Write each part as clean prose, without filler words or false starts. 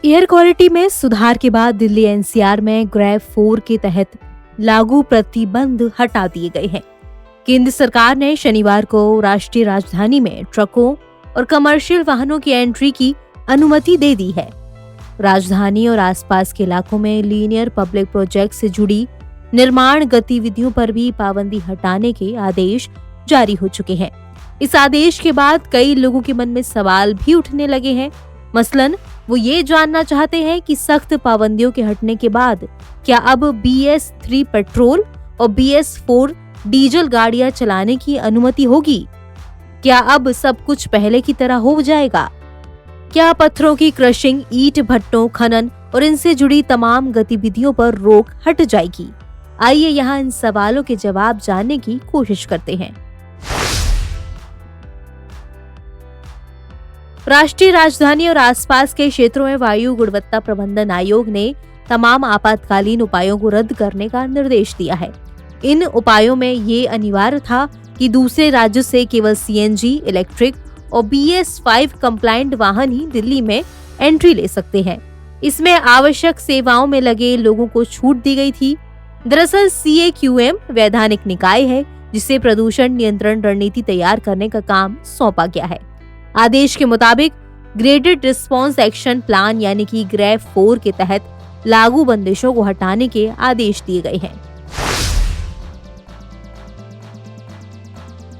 Air quality में सुधार के बाद दिल्ली एनसीआर में ग्रेव 4 के तहत लागू प्रतिबंध हटा दिए गए हैं। केंद्र सरकार ने शनिवार को राष्ट्रीय राजधानी में ट्रकों और कमर्शियल वाहनों की एंट्री की अनुमति दे दी है। राजधानी और आसपास के इलाकों में लीनियर पब्लिक प्रोजेक्ट से जुड़ी निर्माण गतिविधियों पर भी पाबंदी हटाने के आदेश जारी हो चुके हैं। इस आदेश के बाद कई लोगों के मन में सवाल भी उठने लगे हैं। मसलन वो ये जानना चाहते हैं कि सख्त पाबंदियों के हटने के बाद क्या अब BS3 पेट्रोल और BS4 डीजल गाड़ियां चलाने की अनुमति होगी? क्या अब सब कुछ पहले की तरह हो जाएगा? क्या पत्थरों की क्रशिंग, ईंट भट्टों, खनन और इनसे जुड़ी तमाम गतिविधियों पर रोक हट जाएगी? आइए यहाँ इन सवालों के जवाब जानने की कोशिश करते हैं। राष्ट्रीय राजधानी और आसपास के क्षेत्रों में वायु गुणवत्ता प्रबंधन आयोग ने तमाम आपातकालीन उपायों को रद्द करने का निर्देश दिया है। इन उपायों में ये अनिवार्य था कि दूसरे राज्यों से केवल CNG, इलेक्ट्रिक और BS5 कंप्लायंट वाहन ही दिल्ली में एंट्री ले सकते हैं। इसमें आवश्यक सेवाओं में लगे लोगों को छूट दी गई थी। दरअसल CAQM वैधानिक निकाय है जिसे प्रदूषण नियंत्रण रणनीति तैयार करने का काम सौंपा गया है। आदेश के मुताबिक ग्रेडेड रिस्पॉन्स एक्शन प्लान यानी कि ग्रेव 4 के तहत लागू बंदिशों को हटाने के आदेश दिए गए हैं।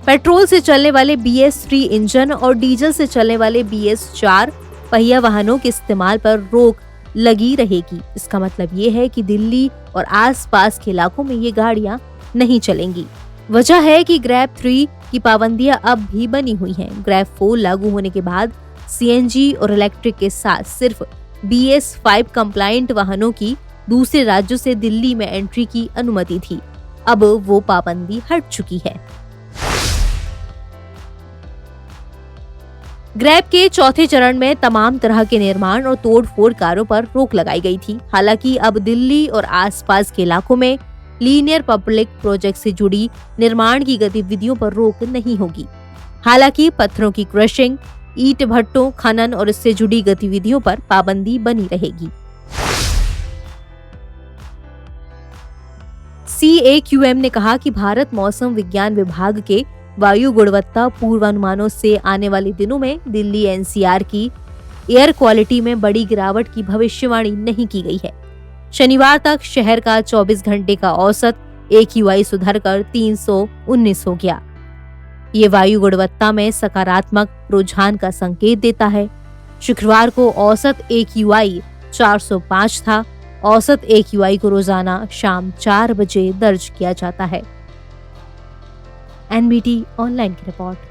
पेट्रोल से चलने वाले BS3 इंजन और डीजल से चलने वाले BS4 पहिया वाहनों के इस्तेमाल पर रोक लगी रहेगी। इसका मतलब ये है कि दिल्ली और आसपास के इलाकों में ये गाड़ियां नहीं चलेंगी। वजह है कि ग्रेव 3 की पाबंदियां अब भी बनी हुई हैं। ग्रेव 4 लागू होने के बाद CNG और इलेक्ट्रिक के साथ सिर्फ BS5 कंप्लायंट वाहनों की दूसरे राज्यों से दिल्ली में एंट्री की अनुमति थी। अब वो पाबंदी हट चुकी है। ग्रेव के चौथे चरण में तमाम तरह के निर्माण और तोड़-फोड़ कार्यों पर रोक लगाई गई थी। हालांकि अब दिल्ली और आसपास के इलाकों में लीनियर पब्लिक प्रोजेक्ट से जुड़ी निर्माण की गतिविधियों पर रोक नहीं होगी। हालांकि पत्थरों की क्रशिंग, ईंट भट्टों, खनन और इससे जुड़ी गतिविधियों पर पाबंदी बनी रहेगी। CAQM ने कहा कि भारत मौसम विज्ञान विभाग के वायु गुणवत्ता पूर्वानुमानों से आने वाले दिनों में दिल्ली NCR की एयर क्वालिटी में बड़ी गिरावट की भविष्यवाणी नहीं की गई है। शनिवार तक शहर का 24 घंटे का औसत AQI सुधरकर 319 हो गया। ये वायु गुणवत्ता में सकारात्मक रुझान का संकेत देता है। शुक्रवार को औसत AQI 405 था। औसत AQI को रोजाना शाम 4 बजे दर्ज किया जाता है। NBT ऑनलाइन की रिपोर्ट।